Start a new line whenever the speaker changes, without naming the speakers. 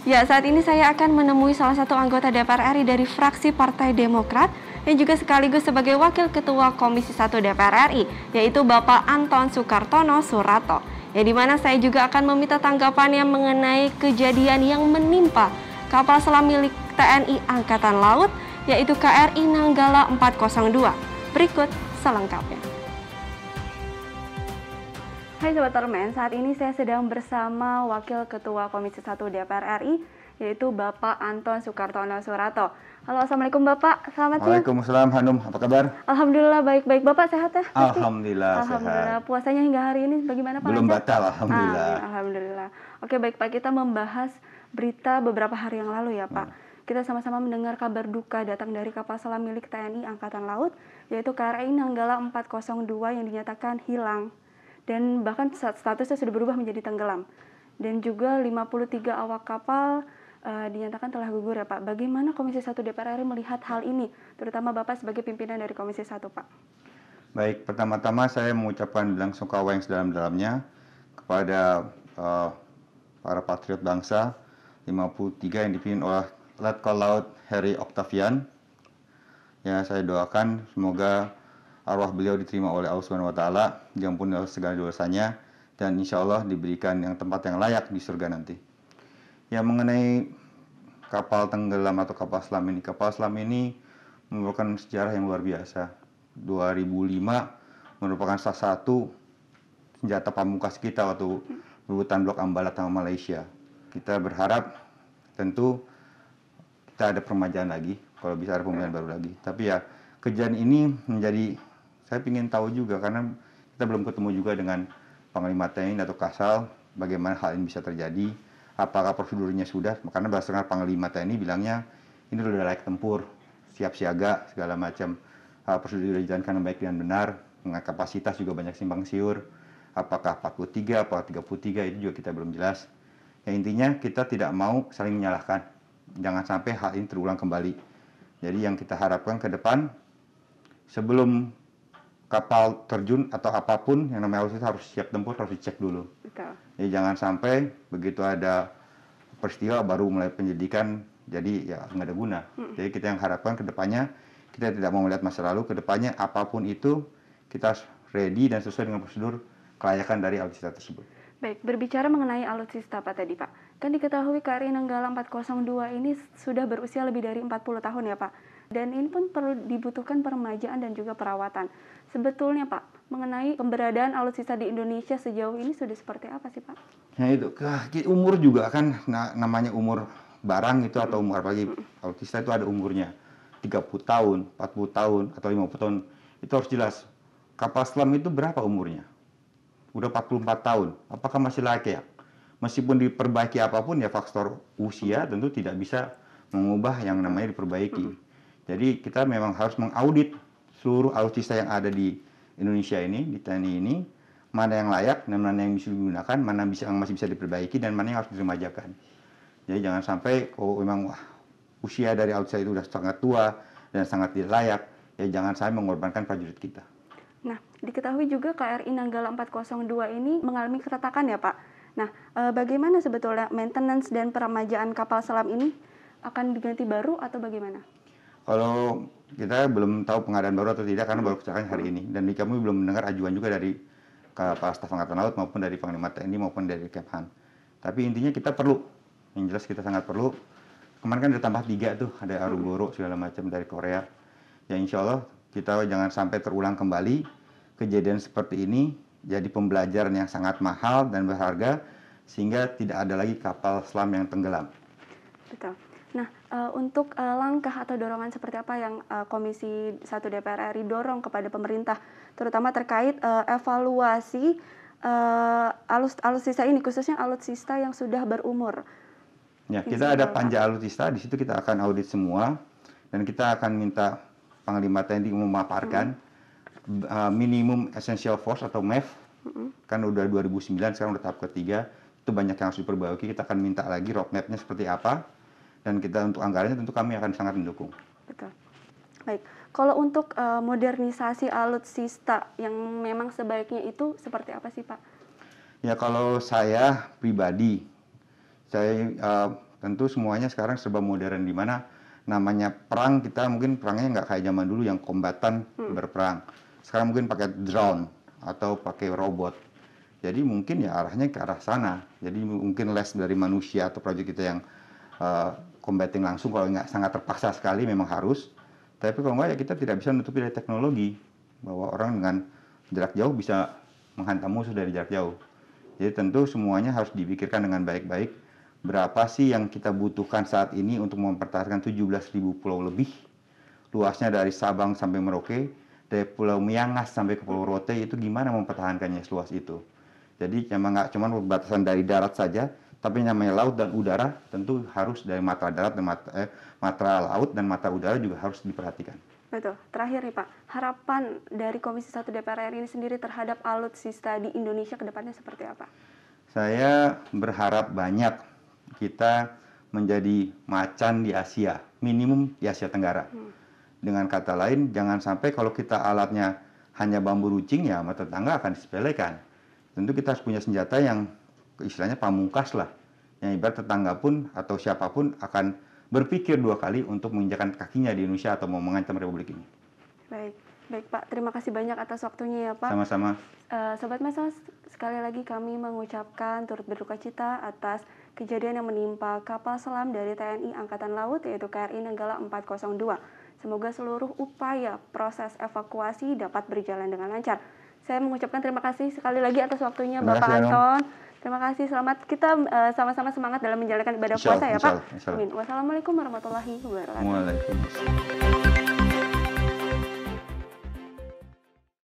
Ya, saat ini saya akan menemui salah satu anggota DPR RI dari fraksi Partai Demokrat yang juga sekaligus sebagai Wakil Ketua Komisi 1 DPR RI, yaitu Bapak Anton Sukartono Surato. Ya, di mana saya juga akan meminta tanggapannya mengenai kejadian yang menimpa kapal selam milik TNI Angkatan Laut, yaitu KRI Nanggala 402. Berikut selengkapnya. Hai Sobat Parlemen, saat ini saya sedang bersama Wakil Ketua Komisi 1 DPR RI, yaitu Bapak Anton Sukartono Surato. Halo, Assalamualaikum Bapak, selamat siang.
Waalaikumsalam Hanum, apa kabar?
Alhamdulillah baik-baik. Bapak sehat ya?
Alhamdulillah
Alhamdulillah.
sehat.
Puasanya hingga hari ini bagaimana Pak?
Belum
lancar?
batal, Alhamdulillah.
Amin, Alhamdulillah. Oke baik Pak, kita membahas berita beberapa hari yang lalu ya Pak. Kita sama-sama mendengar kabar duka datang dari kapal selam milik TNI Angkatan Laut, yaitu KRI Nanggala 402 yang dinyatakan hilang. Dan bahkan statusnya sudah berubah menjadi tenggelam. Dan juga 53 awak kapal dinyatakan telah gugur ya Pak. Bagaimana Komisi 1 DPR RI melihat hal ini, terutama Bapak sebagai pimpinan dari Komisi 1 Pak?
Baik, pertama-tama saya mengucapkan belasungkawa yang sedalam-dalamnya kepada para patriot bangsa 53 yang dipimpin oleh Letkol Laut Heri Octavian. Ya, saya doakan semoga arwah beliau diterima oleh Allah Subhanahu wa taala, diampuni segala dosanya, dan insya Allah diberikan yang tempat yang layak di surga nanti. Ya, mengenai kapal tenggelam atau kapal selam ini merupakan sejarah yang luar biasa. 2005 merupakan salah satu senjata pamungkas kita waktu rebutan blok Ambalat sama Malaysia. Kita berharap tentu kita ada permajaan lagi, kalau bisa ada pemilihan baru lagi. Tapi ya, kejadian ini menjadi, saya ingin tahu juga, karena kita belum ketemu juga dengan Panglima TNI atau Kasal, bagaimana hal ini bisa terjadi, apakah prosedurnya sudah, karena berdasarkan Panglima TNI bilangnya, ini sudah layak tempur, siap siaga, segala macam, prosedur dijalankan baik dan benar, dengan kapasitas juga banyak simpang siur, apakah 43, apakah 33, itu juga kita belum jelas. Yang intinya, kita tidak mau saling menyalahkan, jangan sampai hal ini terulang kembali. Jadi yang kita harapkan ke depan, sebelum kapal terjun atau apapun yang namanya alutsista harus siap tempur, harus dicek dulu.
Betul.
Jadi jangan sampai begitu ada peristiwa baru mulai penyelidikan, jadi ya nggak ada guna. Jadi kita yang harapkan ke depannya, kita tidak mau melihat masa lalu, ke depannya apapun itu kita ready dan sesuai dengan prosedur kelayakan dari alutsista tersebut.
Baik, berbicara mengenai alutsista Pak tadi Pak, kan diketahui KRI Nanggala 402 ini sudah berusia lebih dari 40 tahun ya Pak. Dan ini pun perlu dibutuhkan peremajaan dan juga perawatan. Sebetulnya Pak, mengenai keberadaan alutsista di Indonesia sejauh ini sudah seperti apa sih Pak?
Nah itu, umur juga kan, namanya umur barang itu atau umur, apalagi alutsista itu ada umurnya. 30 tahun, 40 tahun, atau 50 tahun. Itu harus jelas, kapal selam itu berapa umurnya? Udah 44 tahun, apakah masih layak? Meskipun diperbaiki apapun ya, faktor usia tentu tidak bisa mengubah yang namanya diperbaiki. Jadi kita memang harus mengaudit seluruh alutsista yang ada di Indonesia ini, di TNI ini, mana yang layak dan mana yang bisa digunakan, mana yang masih bisa diperbaiki, dan mana yang harus diremajakan. Jadi jangan sampai kalau memang usia dari alutsista itu sudah sangat tua dan sangat tidak layak, ya jangan sampai mengorbankan prajurit kita.
Nah, diketahui juga KRI Nanggala 402 ini mengalami keretakan ya Pak. Nah, bagaimana sebetulnya maintenance dan peremajaan kapal selam ini, akan diganti baru atau bagaimana?
Kalau kita belum tahu pengadaan baru atau tidak, karena baru kecelakaan hari ini, dan kami belum mendengar ajuan juga dari Kepala Staf Angkatan Laut maupun dari Panglima TNI maupun dari Kemhan. Tapi intinya kita perlu, yang jelas kita sangat perlu. Kemarin kan ada tambah 3 tuh, ada Arugoro segala macam dari Korea. Ya insya Allah kita jangan sampai terulang kembali kejadian seperti ini, jadi pembelajaran yang sangat mahal dan berharga, sehingga tidak ada lagi kapal selam yang tenggelam.
Betul. Nah, untuk langkah atau dorongan seperti apa yang Komisi 1 DPR RI dorong kepada pemerintah, terutama terkait evaluasi alutsista ini, khususnya alutsista yang sudah berumur?
Ya, kita ada panja alutsista, di situ kita akan audit semua, dan kita akan minta Panglima TNI memaparkan minimum essential force atau MEF, kan udah 2009, sekarang udah tahap ketiga, itu banyak yang harus diperbaiki. Kita akan minta lagi roadmap-nya seperti apa, dan kita untuk anggarannya tentu kami akan sangat mendukung.
Betul. Baik, kalau untuk modernisasi alutsista yang memang sebaiknya itu seperti apa sih Pak?
Ya kalau saya pribadi, saya tentu semuanya sekarang serba modern, di mana namanya perang kita mungkin perangnya nggak kayak zaman dulu yang kombatan berperang. Sekarang mungkin pakai drone atau pakai robot. Jadi mungkin ya arahnya ke arah sana. Jadi mungkin less dari manusia atau proyek kita yang combating langsung, kalau nggak sangat terpaksa sekali memang harus. Tapi kalau nggak ya kita tidak bisa menutupi dari teknologi bahwa orang dengan jarak jauh bisa menghantam musuh dari jarak jauh. Jadi tentu semuanya harus dipikirkan dengan baik-baik. Berapa sih yang kita butuhkan saat ini untuk mempertahankan 17.000 pulau lebih? Luasnya dari Sabang sampai Merauke, dari Pulau Miangas sampai ke Pulau Rote, itu gimana mempertahankannya seluas itu? Jadi memang nggak cuma perbatasan dari darat saja, tapi namanya laut dan udara tentu harus dari matra darat dan matra laut dan matra udara juga harus diperhatikan.
Betul. Terakhir nih Pak, harapan dari Komisi 1 DPR RI ini sendiri terhadap alutsista di Indonesia ke depannya seperti apa?
Saya berharap banyak kita menjadi macan di Asia, minimum di Asia Tenggara. Dengan kata lain, jangan sampai kalau kita alatnya hanya bambu runcing, ya sama tetangga akan disepelekan. Tentu kita harus punya senjata yang istilahnya pamungkas lah, yang ibarat tetangga pun atau siapapun akan berpikir dua kali untuk menginjakkan kakinya di Indonesia atau mau mengancam Republik ini.
Baik Pak, terima kasih banyak atas waktunya ya Pak.
Sama-sama.
Sobat Mesa, sekali lagi kami mengucapkan turut berduka cita atas kejadian yang menimpa kapal selam dari TNI Angkatan Laut yaitu KRI Nanggala 402. Semoga seluruh upaya proses evakuasi dapat berjalan dengan lancar. Saya mengucapkan terima kasih sekali lagi atas waktunya Bapak Anton. Terima kasih, selamat kita sama-sama semangat dalam menjalankan ibadah puasa ya Pak. Amin. Wassalamualaikum warahmatullahi wabarakatuh.
Waalaikumsalam.